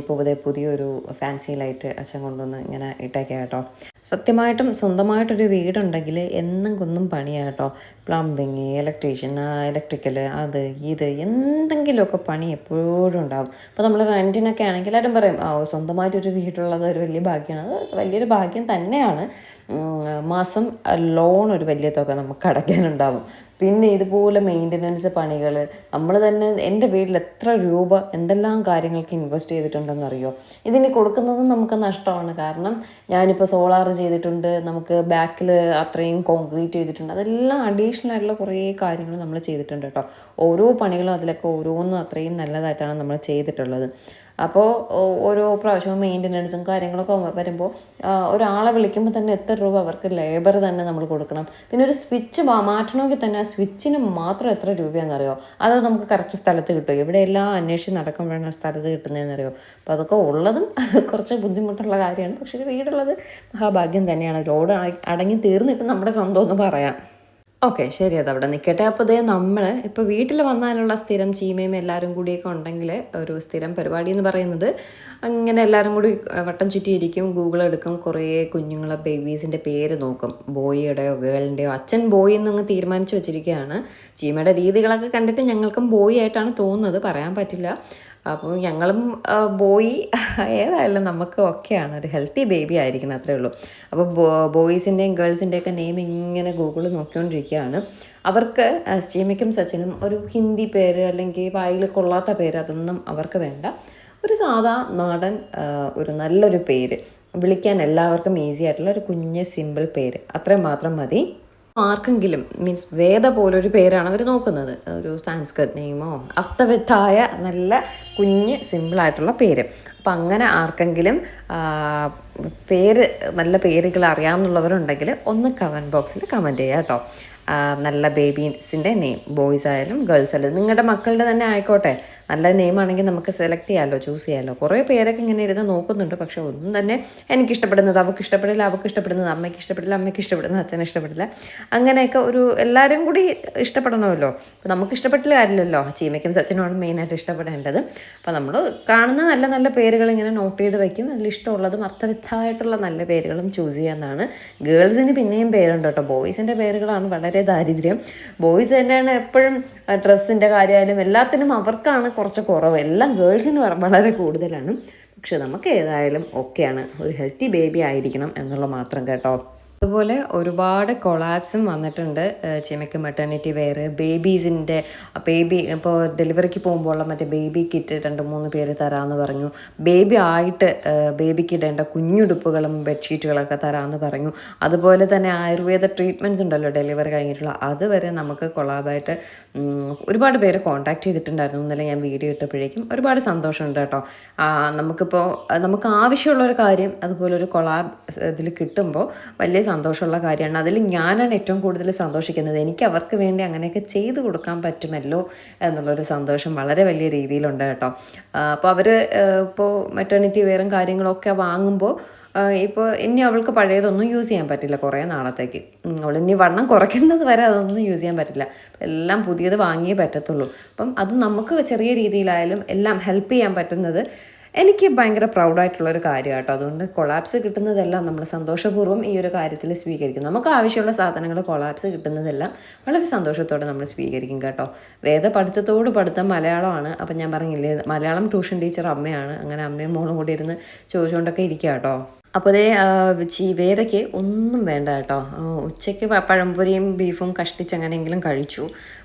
ഇപ്പോൾ പുതിയൊരു ഫാൻസി ലൈറ്റ് അച്ഛൻ കൊണ്ടുവന്ന് ഇങ്ങനെ ഇട്ടേക്കാം കേട്ടോ. സത്യമായിട്ടും സ്വന്തമായിട്ടൊരു വീടുണ്ടെങ്കിൽ എന്നും കുന്നും പണിയാണ് കേട്ടോ. പ്ലംബിങ്, ഇലക്ട്രീഷ്യൻ, ഇലക്ട്രിക്കൽ, അത് ഇത് എന്തെങ്കിലുമൊക്കെ പണി എപ്പോഴും ഉണ്ടാകും. അപ്പോൾ നമ്മൾ റെൻറ്റിനൊക്കെ ആണെങ്കിൽ എല്ലാവരും പറയും സ്വന്തമായിട്ടൊരു വീടുള്ളത് ഒരു വലിയ ഭാഗ്യമാണ്. അത് വലിയൊരു ഭാഗ്യം തന്നെയാണ്. മാസം ലോൺ ഒരു വലിയ തുക നമുക്ക് അടയ്ക്കാനുണ്ടാവും. പിന്നെ ഇതുപോലെ മെയിൻ്റനൻസ് പണികൾ നമ്മൾ തന്നെ. എൻ്റെ വീട്ടിൽ എത്ര രൂപ എന്തെല്ലാം കാര്യങ്ങൾക്ക് ഇൻവെസ്റ്റ് ചെയ്തിട്ടുണ്ടെന്നറിയോ. ഇതിന് കൊടുക്കുന്നതും നമുക്ക് നഷ്ടമാണ്. കാരണം ഞാനിപ്പോൾ സോളാർ ചെയ്തിട്ടുണ്ട്, നമുക്ക് ബാക്കിൽ അത്രയും കോൺക്രീറ്റ് ചെയ്തിട്ടുണ്ട്. അതെല്ലാം അഡീഷണൽ ആയിട്ടുള്ള കുറേ കാര്യങ്ങൾ നമ്മൾ ചെയ്തിട്ടുണ്ട് കേട്ടോ. ഓരോ പണികളും അതിലൊക്കെ ഓരോന്നും അത്രയും നല്ലതായിട്ടാണ് നമ്മൾ ചെയ്തിട്ടുള്ളത്. അപ്പോൾ ഓരോ പ്രാവശ്യവും മെയിൻ്റനൻസും കാര്യങ്ങളൊക്കെ വരുമ്പോൾ ഒരാളെ വിളിക്കുമ്പോൾ തന്നെ എത്ര രൂപ അവർക്ക് ലേബർ തന്നെ നമ്മൾ കൊടുക്കണം. പിന്നെ ഒരു സ്വിച്ച് മാറ്റണമെങ്കിൽ തന്നെ ആ സ്വിച്ചിന് മാത്രം എത്ര രൂപയാണെന്നറിയോ. അത് നമുക്ക് കറക്റ്റ് സ്ഥലത്ത് കിട്ടും. ഇവിടെ എല്ലാം അന്വേഷിച്ച് നടക്കുമ്പോഴാണ് സ്ഥലത്ത് കിട്ടുന്നതെന്നറിയോ. അപ്പോൾ അതൊക്കെ ഉള്ളതും കുറച്ച് ബുദ്ധിമുട്ടുള്ള കാര്യമാണ്. പക്ഷേ ഒരു വീടുള്ളത് മഹാഭാഗ്യം തന്നെയാണ്. ലോഡ് അടങ്ങി തീർന്നിട്ട് നമ്മുടെ സ്വന്തം എന്ന് പറയാം. ഓക്കെ, ശരി, അതവിടെ നിൽക്കട്ടെ. അപ്പോൾ നമ്മൾ ഇപ്പോൾ വീട്ടിൽ വന്നാലുള്ള സ്ഥിരം ചീമയും എല്ലാവരും കൂടിയൊക്കെ ഉണ്ടെങ്കിൽ ഒരു സ്ഥിരം പരിപാടി എന്ന് പറയുന്നത് അങ്ങനെ എല്ലാവരും കൂടി വട്ടം ചുറ്റിയിരിക്കും, ഗൂഗിൾ എടുക്കും, കുറേ കുഞ്ഞുങ്ങളെ ബേബീസിൻ്റെ പേര് നോക്കും. ബോയിയുടെയോ ഗേളിൻ്റെയോ. അച്ഛൻ ബോയ് എന്നങ്ങ് തീരുമാനിച്ച് വെച്ചിരിക്കുകയാണ്. ചീമയുടെ രീതികളൊക്കെ കണ്ടിട്ട് ഞങ്ങൾക്കും ബോയ് ആയിട്ടാണ് തോന്നുന്നത്, പറയാൻ പറ്റില്ല. അപ്പോൾ ഞങ്ങളും ബോയ് ഏതായാലും നമുക്ക് ഒക്കെയാണ്. ഒരു ഹെൽത്തി ബേബി ആയിരിക്കണം, അത്രേ ഉള്ളൂ. അപ്പോൾ ബോയ്സിൻ്റെയും ഗേൾസിൻ്റെയൊക്കെ നെയിം ഇങ്ങനെ ഗൂഗിളിൽ നോക്കിക്കൊണ്ടിരിക്കുകയാണ്. അവർക്ക് സ്റ്റീമയ്ക്കും സച്ചിനും ഒരു ഹിന്ദി പേര് അല്ലെങ്കിൽ വായിൽ കൊള്ളാത്ത പേര് അതൊന്നും അവർക്ക് വേണ്ട. ഒരു സാധാ നാടൻ ഒരു നല്ലൊരു പേര്, വിളിക്കാൻ എല്ലാവർക്കും ഈസി ആയിട്ടുള്ള ഒരു കുഞ്ഞ് സിമ്പിൾ പേര്, അത്രയും മാത്രം മതി. ആർക്കെങ്കിലും മീൻസ് വേദ പോലൊരു പേരാണ് അവർ നോക്കുന്നത്. ഒരു സാൻസ്ക്രിറ്റ് നെയിമോ അർത്ഥവത്തായ നല്ല കുഞ്ഞ് സിമ്പിളായിട്ടുള്ള പേര്. അപ്പം അങ്ങനെ ആർക്കെങ്കിലും പേര് നല്ല പേരുകൾ അറിയാമെന്നുള്ളവരുണ്ടെങ്കിൽ ഒന്ന് കമൻറ്റ് ബോക്സിൽ കമൻറ്റ് ചെയ്യുക കേട്ടോ. നല്ല ബേബീസിൻ്റെ നെയിം, ബോയ്സ് ആയാലും ഗേൾസ് ആയാലും നിങ്ങളുടെ മക്കളുടെ തന്നെ ആയിക്കോട്ടെ. നല്ല നെയിമാണെങ്കിൽ നമുക്ക് സെലക്ട് ചെയ്യാമല്ലോ, ചൂസ് ചെയ്യാമല്ലോ. കുറേ പേരൊക്കെ ഇങ്ങനെ ഇരുന്ന് നോക്കുന്നുണ്ട്. പക്ഷെ ഒന്നും തന്നെ എനിക്കിഷ്ടപ്പെടുന്നത് അവൾക്ക് ഇഷ്ടപ്പെടില്ല, അവൾക്ക് ഇഷ്ടപ്പെടുന്നത് അമ്മയ്ക്ക് ഇഷ്ടപ്പെടില്ല, അമ്മയ്ക്ക് ഇഷ്ടപ്പെടുന്നത് അച്ഛന് ഇഷ്ടപ്പെടില്ല. അങ്ങനെയൊക്കെ ഒരു എല്ലാവരും കൂടി ഇഷ്ടപ്പെടണമല്ലോ. അപ്പോൾ നമുക്ക് ഇഷ്ടപ്പെട്ടില്ല കാര്യമില്ലല്ലോ. ചീമയ്ക്കും സച്ചിനുമാണ് മെയിനായിട്ട് ഇഷ്ടപ്പെടേണ്ടത്. അപ്പോൾ നമ്മൾ കാണുന്ന നല്ല നല്ല പേരുകൾ ഇങ്ങനെ നോട്ട് ചെയ്ത് വയ്ക്കും. അതിലിഷ്ടമുള്ളതും അർത്ഥവത്തായിട്ടുള്ള നല്ല പേരുകളും ചൂസ് ചെയ്യാമെന്നാണ്. ഗേൾസിന് പിന്നെയും പേരുണ്ട് കേട്ടോ. ബോയ്സിൻ്റെ പേരുകളാണ് വളരെ ദാരിദ്ര്യം. ബോയ്സ് തന്നെയാണ് എപ്പോഴും ഡ്രസ്സിൻ്റെ കാര്യമായാലും എല്ലാത്തിനും അവർക്കാണ് കുറച്ച് കുറവ്. എല്ലാം ഗേൾസിന് വളരെ കൂടുതലാണ്. പക്ഷെ നമുക്ക് ഏതായാലും ഓക്കെയാണ്. ഒരു ഹെൽത്തി ബേബി ആയിരിക്കണം എന്നുള്ള മാത്രം കേട്ടോ. അതുപോലെ ഒരുപാട് കൊളാപ്സും വന്നിട്ടുണ്ട്. ചിമയ്ക്ക് മെറ്റേണിറ്റി വെയർ, ബേബീസിൻ്റെ ബേബി ഇപ്പോൾ ഡെലിവറിക്ക് പോകുമ്പോഴുള്ള മറ്റേ ബേബി കിറ്റ് 2-3 പേര് തരാമെന്ന് പറഞ്ഞു. ബേബി ആയിട്ട് ബേബിക്ക് ഇടേണ്ട കുഞ്ഞുടുപ്പുകളും ബെഡ്ഷീറ്റുകളൊക്കെ തരാമെന്ന് പറഞ്ഞു. അതുപോലെ തന്നെ ആയുർവേദ ട്രീറ്റ്മെൻറ്റ്സ് ഉണ്ടല്ലോ ഡെലിവറി കഴിഞ്ഞിട്ടുള്ള, അതുവരെ നമുക്ക് കൊളാബായിട്ട് ഒരുപാട് പേര് കോൺടാക്ട് ചെയ്തിട്ടുണ്ടായിരുന്നു. ഇന്നലെ ഞാൻ വീഡിയോ ഇട്ടപ്പോഴേക്കും ഒരുപാട് സന്തോഷമുണ്ട് കേട്ടോ. നമുക്ക് ആവശ്യമുള്ളൊരു കാര്യം അതുപോലെ ഒരു കൊളാബ് ഇതിൽ കിട്ടുമ്പോൾ വലിയ സന്തോഷമുള്ള കാര്യമാണ്. അതിൽ ഞാനാണ് ഏറ്റവും കൂടുതൽ സന്തോഷിക്കുന്നത്. എനിക്ക് അവർക്ക് വേണ്ടി അങ്ങനെയൊക്കെ ചെയ്തു കൊടുക്കാൻ പറ്റുമല്ലോ എന്നുള്ളൊരു സന്തോഷം വളരെ വലിയ രീതിയിലുണ്ട് കേട്ടോ. അപ്പോൾ അവർ ഇപ്പോൾ മെറ്റേണിറ്റി വെയറും കാര്യങ്ങളൊക്കെ വാങ്ങുമ്പോൾ ഇപ്പോൾ ഇനി അവൾക്ക് പഴയതൊന്നും യൂസ് ചെയ്യാൻ പറ്റില്ല കുറേ നാളത്തേക്ക്. അവൾ ഇനി വണ്ണം കുറയ്ക്കുന്നത് വരെ അതൊന്നും യൂസ് ചെയ്യാൻ പറ്റില്ല. എല്ലാം പുതിയത് വാങ്ങിയേ പറ്റത്തുള്ളൂ. അപ്പം അത് നമുക്ക് ചെറിയ രീതിയിലായാലും എല്ലാം ഹെൽപ്പ് ചെയ്യാൻ പറ്റുന്നത് എനിക്ക് ഭയങ്കര പ്രൗഡായിട്ടുള്ളൊരു കാര്യമാണ് കേട്ടോ. അതുകൊണ്ട് കൊളാപ്സ് കിട്ടുന്നതെല്ലാം നമ്മൾ സന്തോഷപൂർവ്വം ഈ ഒരു കാര്യത്തിൽ സ്വീകരിക്കും. നമുക്ക് ആവശ്യമുള്ള സാധനങ്ങൾ കൊളാപ്സ് കിട്ടുന്നതെല്ലാം വളരെ സന്തോഷത്തോടെ നമ്മൾ സ്വീകരിക്കും കേട്ടോ. പഠിത്തം മലയാളമാണ്. അപ്പം ഞാൻ പറഞ്ഞില്ലേ, മലയാളം ട്യൂഷൻ ടീച്ചർ അമ്മയാണ്. അങ്ങനെ അമ്മയും മോളും കൂടി ഇരുന്ന് ചോദിച്ചുകൊണ്ടൊക്കെ ഇരിക്കുക കേട്ടോ. അപ്പോൾ വേദയ്ക്ക് ഒന്നും വേണ്ട കേട്ടോ. ഉച്ചയ്ക്ക് പഴംപൊരിയും ബീഫും കഷ്ടിച്ചങ്ങനെയെങ്കിലും കഴിച്ചു.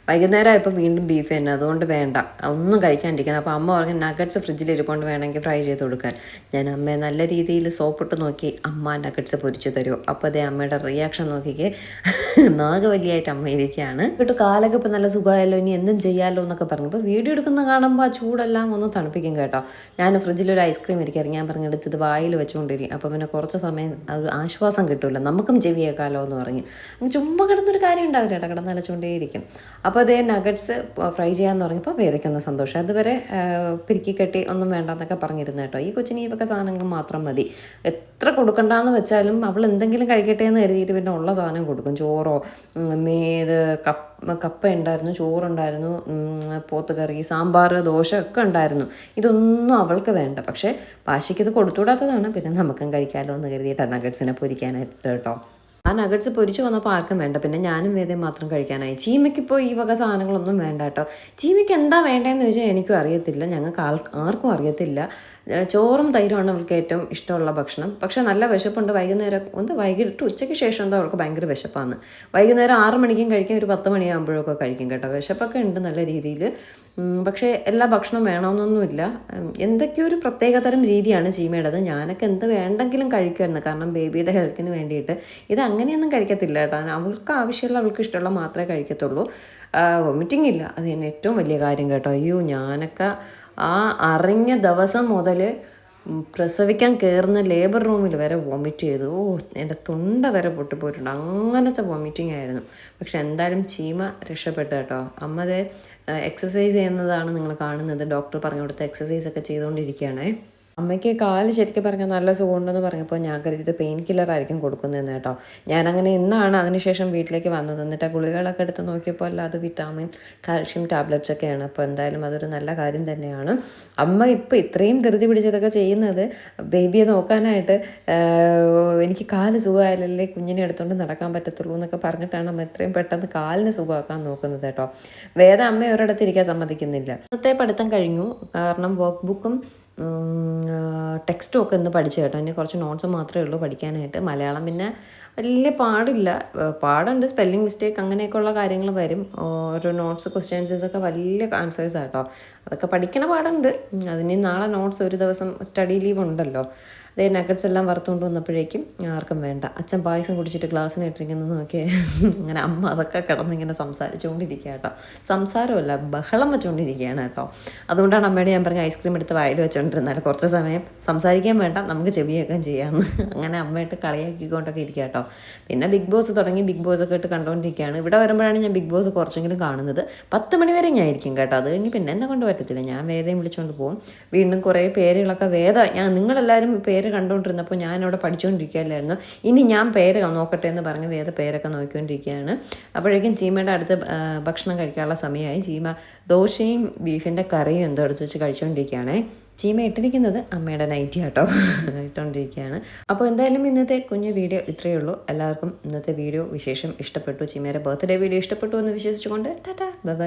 വൈകുന്നേരം ആയപ്പോൾ വീണ്ടും ബീഫ് തന്നെ, അതുകൊണ്ട് വേണ്ട, ഒന്നും കഴിക്കാണ്ടിരിക്കണം. അപ്പോൾ അമ്മ പറഞ്ഞു നഗറ്റ്സ് ഫ്രിഡ്ജിൽ ഇരിക്കൊണ്ട് വേണമെങ്കിൽ ഫ്രൈ ചെയ്ത് കൊടുക്കാൻ. ഞാൻ അമ്മയെ നല്ല രീതിയിൽ സോപ്പിട്ട് നോക്കി, അമ്മ നഗറ്റ്സ് പൊരിച്ചു തരുമോ? അപ്പോൾ അതേ അമ്മയുടെ റിയാക്ഷൻ നോക്കിക്കേ, നാഗവല്ലിയായിട്ട് അമ്മ ഇരിക്കുകയാണ്. എന്നിട്ട് കാലൊക്കെ ഇപ്പോൾ നല്ല സുഖമായല്ലോ, ഇനി എന്തും ചെയ്യാമല്ലോ എന്നൊക്കെ പറഞ്ഞു. അപ്പോൾ വീഡിയോ എടുക്കുന്ന കാണുമ്പോൾ ആ ചൂടെല്ലാം ഒന്ന് തണുപ്പിക്കും കേട്ടോ. ഞാൻ ഫ്രിഡ്ജിലൊരു ഐസ്ക്രീം ഇരിക്കാറ്, ഞാൻ പറഞ്ഞെടുത്ത് ഇത് വായിൽ വെച്ചുകൊണ്ടിരിക്കും. അപ്പോൾ പിന്നെ കുറച്ച് സമയം ഒരു ആശ്വാസം കിട്ടില്ല, നമുക്കും ചെവിയേക്കാലോ എന്ന് പറഞ്ഞ്. ചുമ്മാ കിടന്നൊരു കാര്യം ഉണ്ടാവില്ല കേട്ടോ, കിടന്ന് അലച്ചുകൊണ്ടേയിരിക്കും. അപ്പോൾ അതേ നഗറ്റ്സ് ഫ്രൈ ചെയ്യാമെന്ന് പറഞ്ഞപ്പോൾ വേദയ്ക്കൊന്ന് സന്തോഷം. അതുവരെ പിരിക്കി കെട്ടി ഒന്നും വേണ്ടെന്നൊക്കെ പറഞ്ഞിരുന്നു കേട്ടോ. ഈ കൊച്ചിന് ഈ വക സാധനങ്ങൾ മാത്രം മതി. എത്ര കൊടുക്കണ്ടെന്ന് വെച്ചാലും അവൾ എന്തെങ്കിലും കഴിക്കട്ടെ എന്ന് കരുതിയിട്ട് പിന്നെ ഉള്ള സാധനം കൊടുക്കും. ചോറോ കപ്പ ഉണ്ടായിരുന്നു, ചോറുണ്ടായിരുന്നു, പോത്തുകറി, സാമ്പാർ, ദോശ ഒക്കെ ഉണ്ടായിരുന്നു. ഇതൊന്നും അവൾക്ക് വേണ്ട. പക്ഷേ പാശിക്ക് ഇത് കൊടുത്തുവിടാത്തതാണ്. പിന്നെ നമുക്കും കഴിക്കാമല്ലോ എന്ന് കരുതിയിട്ടാണ് നഗറ്റ്സിനെ പൊരിക്കാനായിട്ട് കേട്ടോ. ആ നഗറ്റ്സ് പൊരിച്ചു വന്നപ്പോൾ ആർക്കും വേണ്ട, പിന്നെ ഞാനും വേദയും മാത്രം കഴിക്കാനായി. ചീമയ്ക്കിപ്പോൾ ഈ വക സാധനങ്ങളൊന്നും വേണ്ട കേട്ടോ. ചീമയ്ക്ക് എന്താ വേണ്ടതെന്ന് ചോദിച്ചാൽ എനിക്കും അറിയത്തില്ല, ഞങ്ങൾക്ക് ആർക്കും അറിയത്തില്ല. ചോറും തൈരുമാണ് അവൾക്ക് ഏറ്റവും ഇഷ്ടമുള്ള ഭക്ഷണം. പക്ഷേ നല്ല വിശപ്പുണ്ട്. വൈകിട്ട് ഉച്ചയ്ക്ക് ശേഷം എന്തോ അവൾക്ക് ഭയങ്കര വിശപ്പാണ്. വൈകുന്നേരം 6 മണിക്കും കഴിക്കും, ഒരു 10 മണിയാകുമ്പോഴൊക്കെ കഴിക്കും കേട്ടോ. വിശപ്പൊക്കെ ഉണ്ട് നല്ല രീതിയിൽ. പക്ഷേ എല്ലാ ഭക്ഷണവും വേണമെന്നൊന്നുമില്ല. എന്തൊക്കെയോ ഒരു പ്രത്യേകതരം രീതിയാണ് ചീമയുടേത്. ഞാനൊക്കെ എന്ത് വേണ്ടെങ്കിലും കഴിക്കുമായിരുന്നു, കാരണം ബേബിയുടെ ഹെൽത്തിന് വേണ്ടിയിട്ട്. ഇത് അങ്ങനെയൊന്നും കഴിക്കത്തില്ല കേട്ടോ. അവൾക്ക് ആവശ്യമുള്ള, അവൾക്ക് ഇഷ്ടമുള്ള മാത്രമേ കഴിക്കത്തുള്ളൂ. വൊമിറ്റിംഗ് ഇല്ല, അത് തന്നെ ഏറ്റവും വലിയ കാര്യം കേട്ടോ. അയ്യോ, ഞാനൊക്കെ ആ അറിഞ്ഞ ദിവസം മുതൽ പ്രസവിക്കാൻ കയറുന്ന ലേബർ റൂമിൽ വരെ വൊമിറ്റ് ചെയ്തു. എൻ്റെ തൊണ്ട വരെ പൊട്ടിപ്പോയിട്ടുണ്ട്, അങ്ങനത്തെ വൊമിറ്റിംഗ് ആയിരുന്നു. പക്ഷെ എന്തായാലും ചീമ രക്ഷപ്പെട്ടു കേട്ടോ. അമ്മത് എക്സസൈസ് ചെയ്യുന്നതാണ് നിങ്ങൾ കാണുന്നത്. ഡോക്ടർ പറഞ്ഞു കൊടുത്ത എക്സസൈസൊക്കെ ചെയ്തുകൊണ്ടിരിക്കുകയാണേ. അമ്മയ്ക്ക് കാല് ശരിക്കും പറഞ്ഞാൽ നല്ല സുഖമുണ്ടെന്ന് പറഞ്ഞപ്പോൾ ഞാൻ കരുതിയത് പെയിൻ കില്ലറായിരിക്കും കൊടുക്കുന്നതെന്ന് കേട്ടോ. ഞാനങ്ങനെ ഇന്നാണ് അതിനുശേഷം വീട്ടിലേക്ക് വന്നത്. എന്നിട്ട് ആ ഗുളികളൊക്കെ എടുത്ത് നോക്കിയപ്പോൾ അല്ലാതെ വിറ്റാമിൻ, കാൽഷ്യം ടാബ്ലറ്റ്സ് ഒക്കെയാണ്. അപ്പോൾ എന്തായാലും അതൊരു നല്ല കാര്യം തന്നെയാണ്. അമ്മ ഇപ്പോൾ ഇത്രയും ധൃതി പിടിച്ചതൊക്കെ ചെയ്യുന്നത് ബേബിയെ നോക്കാനായിട്ട്. എനിക്ക് കാല് സുഖമായാലല്ലേ കുഞ്ഞിനെ എടുത്തുകൊണ്ട് നടക്കാൻ പറ്റത്തുള്ളൂ എന്നൊക്കെ പറഞ്ഞിട്ടാണ് അമ്മ എത്രയും പെട്ടെന്ന് കാലിന് സുഖമാക്കാൻ നോക്കുന്നത് കേട്ടോ. വേദ അമ്മ ഒരിടത്ത് ഇരിക്കാൻ സമ്മതിക്കുന്നില്ല. ഇന്നത്തെ പഠിത്തം കഴിഞ്ഞു, കാരണം വർക്ക് ബുക്കും ടെക്സ്റ്റും ഒക്കെ ഇന്ന് പഠിച്ചു കേട്ടോ. ഇനി കുറച്ച് നോട്ട്സ് മാത്രമേ ഉള്ളൂ പഠിക്കാനായിട്ട്. മലയാളം പിന്നെ വലിയ പാടുണ്ട്, സ്പെല്ലിംഗ് മിസ്റ്റേക്ക് അങ്ങനെയൊക്കെയുള്ള കാര്യങ്ങൾ വരും. ഓരോ നോട്ട്സ് ക്വസ്റ്റ്യൻസൊക്കെ വലിയ ആൻസേഴ്സ് ആട്ടോ. അതൊക്കെ പഠിക്കണ പാടുണ്ട്. അതിന് നാളെ നോട്ട്സ്, ഒരു ദിവസം സ്റ്റഡി ലീവ് ഉണ്ടല്ലോ. അതേ നഗറ്റ്സ് എല്ലാം വറുത്തുകൊണ്ട് വന്നപ്പോഴേക്കും ആർക്കും വേണ്ട. അച്ഛൻ പായസം കുടിച്ചിട്ട് ഗ്ലാസ്സിന് ഇട്ടിരിക്കുന്നത് നോക്കിയേ. അങ്ങനെ അമ്മ അതൊക്കെ കിടന്നിങ്ങനെ സംസാരിച്ചുകൊണ്ടിരിക്കുക കേട്ടോ. സംസാരമല്ല, ബഹളം വെച്ചുകൊണ്ടിരിക്കുകയാണ് കേട്ടോ. അതുകൊണ്ടാണ് അമ്മയോട് ഞാൻ പറഞ്ഞ ഐസ്ക്രീം എടുത്ത് വായിൽ വെച്ചുകൊണ്ടിരുന്നാൽ കുറച്ച് സമയം സംസാരിക്കാൻ വേണ്ട, നമുക്ക് ചെവിയൊക്കെ ചെയ്യാമെന്ന്. അങ്ങനെ അമ്മയായിട്ട് കളിയാക്കിക്കൊണ്ടൊക്കെ ഇരിക്കുക കേട്ടോ. പിന്നെ ബിഗ് ബോസ് തുടങ്ങി, ബിഗ് ബോസ് ഒക്കെ ഇട്ട് കണ്ടുകൊണ്ടിരിക്കുകയാണ്. ഇവിടെ വരുമ്പോഴാണ് ഞാൻ ബിഗ് ബോസ് കുറച്ചെങ്കിലും കാണുന്നത്. 10 മണി വരെ ഞാൻ ആയിരിക്കും കേട്ടോ. അത് കഴിഞ്ഞ് പിന്നെ എന്നെ കൊണ്ട് പറ്റത്തില്ല, ഞാൻ വേദയും വിളിച്ചുകൊണ്ട് പോകും. വീണ്ടും കുറേ പേരുകളൊക്കെ നിങ്ങളെല്ലാവരും പേര് കണ്ടുകൊണ്ടിരുന്നപ്പോൾ ഞാൻ അവിടെ പഠിച്ചുകൊണ്ടിരിക്കുകയല്ലായിരുന്നു. ഇനി ഞാൻ പേര് നോക്കട്ടെ എന്ന് പറഞ്ഞ് വേദ പേരൊക്കെ നോക്കിക്കൊണ്ടിരിക്കുകയാണ്. അപ്പോഴേക്കും ചീമയുടെ അടുത്ത് ഭക്ഷണം കഴിക്കാനുള്ള സമയമായി. ചീമ ദോശയും ബീഫിൻ്റെ കറിയും എന്തോ എടുത്ത് വെച്ച് കഴിച്ചുകൊണ്ടിരിക്കുകയാണ്. ചീമ ഇട്ടിരിക്കുന്നത് അമ്മയുടെ നൈറ്റി കേട്ടോ, ഇട്ടുകൊണ്ടിരിക്കുകയാണ്. അപ്പോൾ എന്തായാലും ഇന്നത്തെ കുഞ്ഞു വീഡിയോ ഇത്രയേ ഉള്ളൂ. എല്ലാവർക്കും ഇന്നത്തെ വീഡിയോ വിശേഷം ഇഷ്ടപ്പെട്ടു, ചീമയുടെ ബർത്ത്ഡേ വീഡിയോ ഇഷ്ടപ്പെട്ടു എന്ന് വിശ്വസിച്ചുകൊണ്ട് ടാറ്റാ ബൈ ബൈ.